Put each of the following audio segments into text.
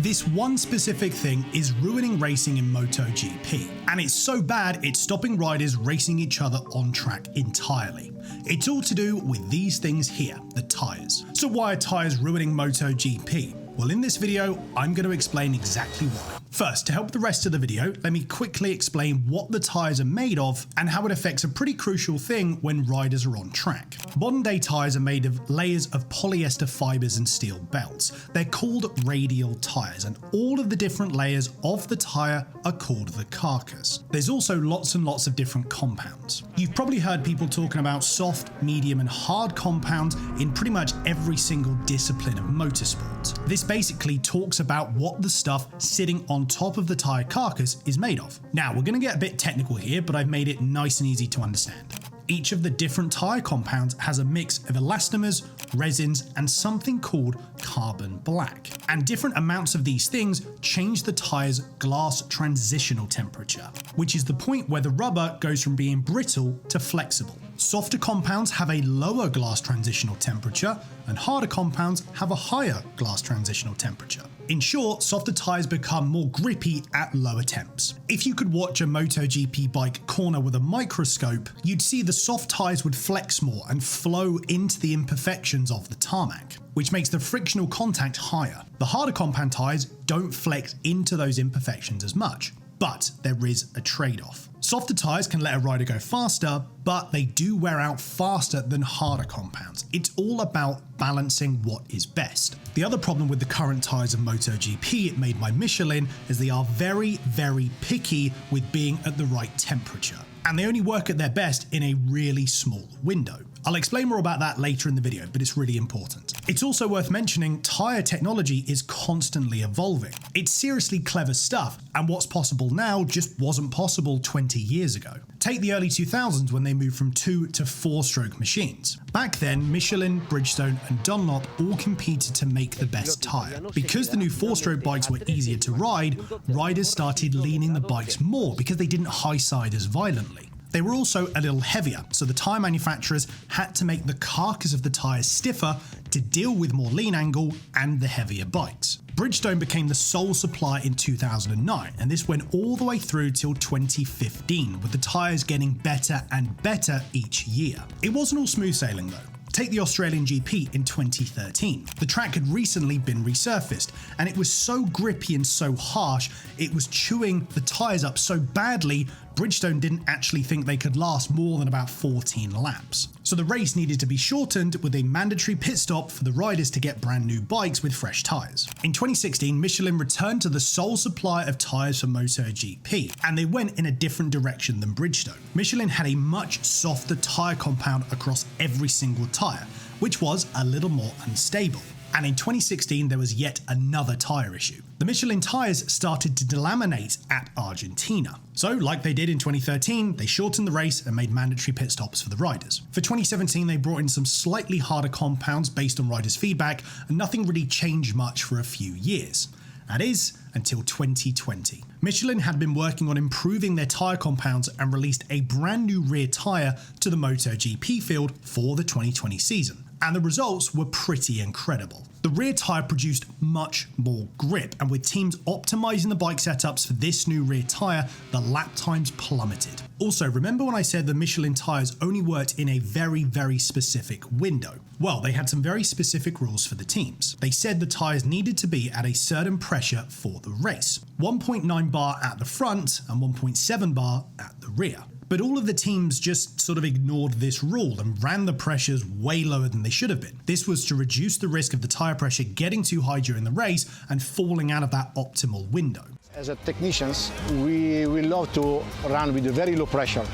This one specific thing is ruining racing in MotoGP, and it's so bad it's stopping riders racing each other on track entirely. It's all to do with these things here, the tyres. So why are tyres ruining MotoGP? Well, in this video, I'm going to explain exactly why. First, to help the rest of the video, let me quickly explain what the tyres are made of and how it affects a pretty crucial thing when riders are on track. Modern day tyres are made of layers of polyester fibres and steel belts. They're called radial tyres, and all of the different layers of the tyre are called the carcass. There's also lots and lots of different compounds. You've probably heard people talking about soft, medium and hard compounds in pretty much every single discipline of motorsport. This basically talks about what the stuff sitting on top of the tyre carcass is made of. Now, we're going to get a bit technical here, but I've made it nice and easy to understand. Each of the different tyre compounds has a mix of elastomers, resins, and something called carbon black. And different amounts of these things change the tyre's glass transitional temperature, which is the point where the rubber goes from being brittle to flexible. Softer compounds have a lower glass transitional temperature, and harder compounds have a higher glass transitional temperature. In short, softer tyres become more grippy at lower temps. If you could watch a MotoGP bike corner with a microscope, you'd see the soft tyres would flex more and flow into the imperfections of the tarmac, which makes the frictional contact higher. The harder compound tyres don't flex into those imperfections as much, but there is a trade-off. Softer tyres can let a rider go faster, but they do wear out faster than harder compounds. It's all about balancing what is best. The other problem with the current tyres of MotoGP made by Michelin is they are very, very picky with being at the right temperature, and they only work at their best in a really small window. I'll explain more about that later in the video, but it's really important. It's also worth mentioning tyre technology is constantly evolving. It's seriously clever stuff, and what's possible now just wasn't possible 20 years ago. Take the early 2000s when they moved from 2- to 4-stroke machines. Back then, Michelin, Bridgestone and Dunlop all competed to make the best tyre. Because the new 4-stroke bikes were easier to ride, riders started leaning the bikes more because they didn't high-side as violently. They were also a little heavier, so the tyre manufacturers had to make the carcass of the tyres stiffer to deal with more lean angle and the heavier bikes. Bridgestone became the sole supplier in 2009, and this went all the way through till 2015, with the tyres getting better and better each year. It wasn't all smooth sailing though. Take the Australian GP in 2013. The track had recently been resurfaced, and it was so grippy and so harsh, it was chewing the tyres up so badly, Bridgestone didn't actually think they could last more than about 14 laps. So the race needed to be shortened with a mandatory pit stop for the riders to get brand new bikes with fresh tyres. In 2016, Michelin returned to the sole supply of tyres for MotoGP, and they went in a different direction than Bridgestone. Michelin had a much softer tyre compound across every single tyre, which was a little more unstable. And in 2016, there was yet another tyre issue. The Michelin tyres started to delaminate at Argentina. So, like they did in 2013, they shortened the race and made mandatory pit stops for the riders. For 2017, they brought in some slightly harder compounds based on riders' feedback, and nothing really changed much for a few years. That is, until 2020. Michelin had been working on improving their tyre compounds and released a brand new rear tyre to the MotoGP field for the 2020 season. And the results were pretty incredible. The rear tyre produced much more grip, and with teams optimising the bike setups for this new rear tyre, the lap times plummeted. Also, remember when I said the Michelin tyres only worked in a very, very specific window? Well, they had some very specific rules for the teams. They said the tyres needed to be at a certain pressure for the race, 1.9 bar at the front and 1.7 bar at the rear. But all of the teams just sort of ignored this rule and ran the pressures way lower than they should have been. This was to reduce the risk of the tyre pressure getting too high during the race and falling out of that optimal window. As a technicians, we love to run with a very low pressure.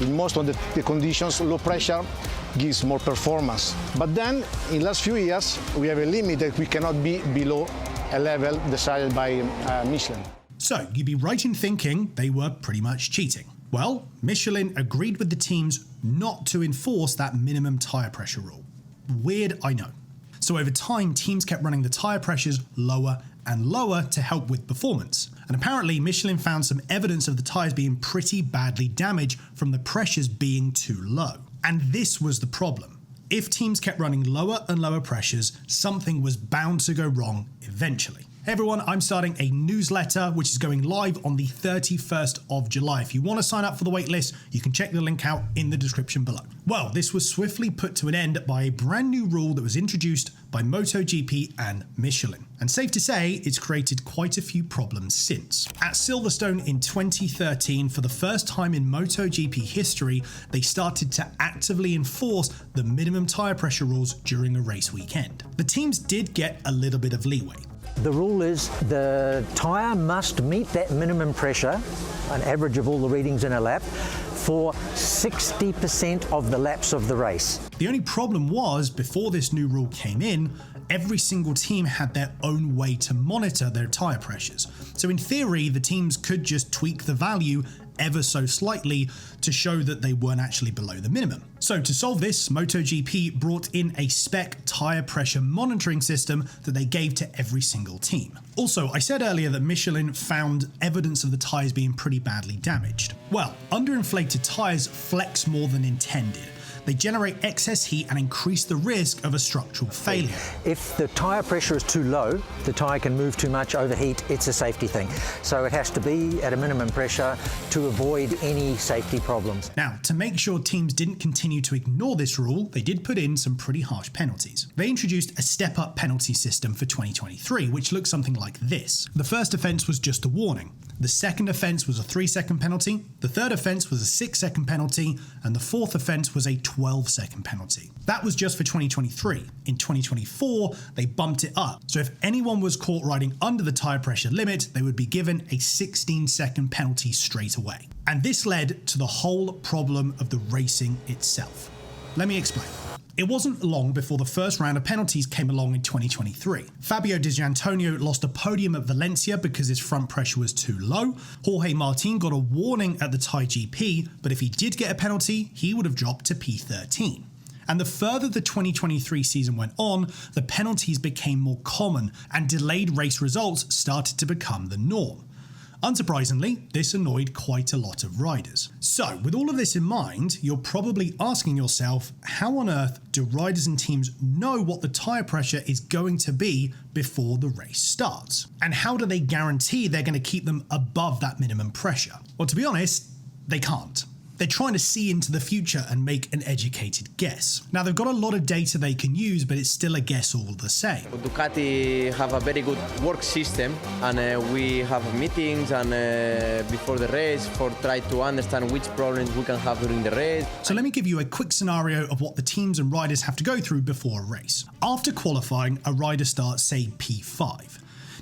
In most of the conditions, low pressure gives more performance. But then, in the last few years, we have a limit that we cannot be below a level decided by Michelin. So, you'd be right in thinking they were pretty much cheating. Well, Michelin agreed with the teams not to enforce that minimum tyre pressure rule. Weird, I know. So over time, teams kept running the tyre pressures lower and lower to help with performance. And apparently, Michelin found some evidence of the tyres being pretty badly damaged from the pressures being too low. And this was the problem. If teams kept running lower and lower pressures, something was bound to go wrong eventually. Hey everyone, I'm starting a newsletter which is going live on the 31st of July. If you want to sign up for the waitlist, you can check the link out in the description below. Well, this was swiftly put to an end by a brand new rule that was introduced by MotoGP and Michelin. And safe to say, it's created quite a few problems since. At Silverstone in 2013, for the first time in MotoGP history, they started to actively enforce the minimum tyre pressure rules during a race weekend. The teams did get a little bit of leeway. The rule is the tyre must meet that minimum pressure, an average of all the readings in a lap, for 60% of the laps of the race. The only problem was, before this new rule came in, every single team had their own way to monitor their tyre pressures. So in theory, the teams could just tweak the value ever so slightly to show that they weren't actually below the minimum. So to solve this, MotoGP brought in a spec tyre pressure monitoring system that they gave to every single team. Also, I said earlier that Michelin found evidence of the tyres being pretty badly damaged. Well, underinflated tyres flex more than intended. They generate excess heat and increase the risk of a structural failure. If the tyre pressure is too low, the tyre can move too much, overheat, it's a safety thing. So it has to be at a minimum pressure to avoid any safety problems. Now, to make sure teams didn't continue to ignore this rule, they did put in some pretty harsh penalties. They introduced a step-up penalty system for 2023, which looks something like this. The first offence was just a warning. The second offence was a 3-second penalty, the third offence was a 6-second penalty, and the fourth offence was a 12-second penalty. That was just for 2023. In 2024, they bumped it up. So if anyone was caught riding under the tyre pressure limit, they would be given a 16-second penalty straight away. And this led to the whole problem of the racing itself. Let me explain. It wasn't long before the first round of penalties came along in 2023. Fabio Di Giannantonio lost a podium at Valencia because his front pressure was too low. Jorge Martin got a warning at the Thai GP, but if he did get a penalty, he would have dropped to P13. And the further the 2023 season went on, the penalties became more common and delayed race results started to become the norm. Unsurprisingly, this annoyed quite a lot of riders. So, with all of this in mind, you're probably asking yourself, how on earth do riders and teams know what the tyre pressure is going to be before the race starts? And how do they guarantee they're going to keep them above that minimum pressure? Well, to be honest, they can't. They're trying to see into the future and make an educated guess. Now, they've got a lot of data they can use, but it's still a guess all the same. Ducati have a very good work system, and we have meetings and before the race for try to understand which problems we can have during the race. So let me give you a quick scenario of what the teams and riders have to go through before a race. After qualifying, a rider starts, say, P5.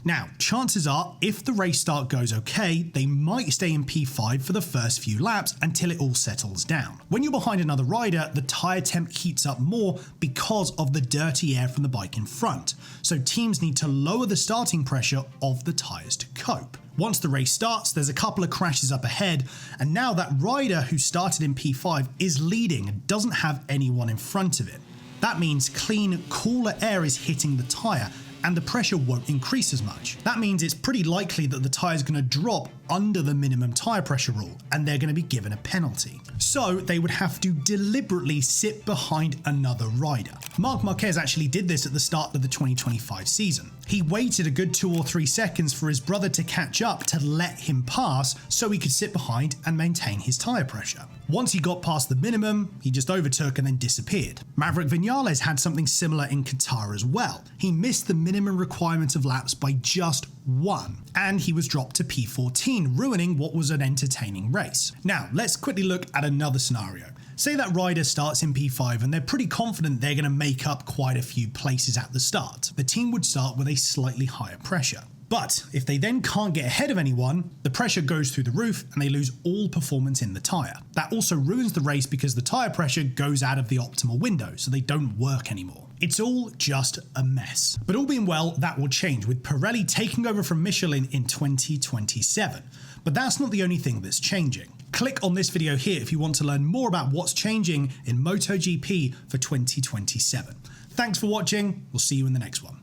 Now, chances are, if the race start goes okay, they might stay in P5 for the first few laps until it all settles down. When you're behind another rider, the tyre temp heats up more because of the dirty air from the bike in front. So teams need to lower the starting pressure of the tyres to cope. Once the race starts, there's a couple of crashes up ahead, and now that rider who started in P5 is leading and doesn't have anyone in front of it. That means clean, cooler air is hitting the tyre, and the pressure won't increase as much. That means it's pretty likely that the tyre is going to drop under the minimum tyre pressure rule, and they're going to be given a penalty. So they would have to deliberately sit behind another rider. Marc Marquez actually did this at the start of the 2025 season. He waited a good 2 or 3 seconds for his brother to catch up to let him pass so he could sit behind and maintain his tyre pressure. Once he got past the minimum, he just overtook and then disappeared. Maverick Vinales had something similar in Qatar as well. He missed the minimum requirement of laps by just 1, and he was dropped to P14, ruining what was an entertaining race. Now, let's quickly look at another scenario. Say that rider starts in P5 and they're pretty confident they're going to make up quite a few places at the start. The team would start with a slightly higher pressure. But if they then can't get ahead of anyone, the pressure goes through the roof and they lose all performance in the tyre. That also ruins the race because the tyre pressure goes out of the optimal window, so they don't work anymore. It's all just a mess. But all being well, that will change, with Pirelli taking over from Michelin in 2027. But that's not the only thing that's changing. Click on this video here if you want to learn more about what's changing in MotoGP for 2027. Thanks for watching. We'll see you in the next one.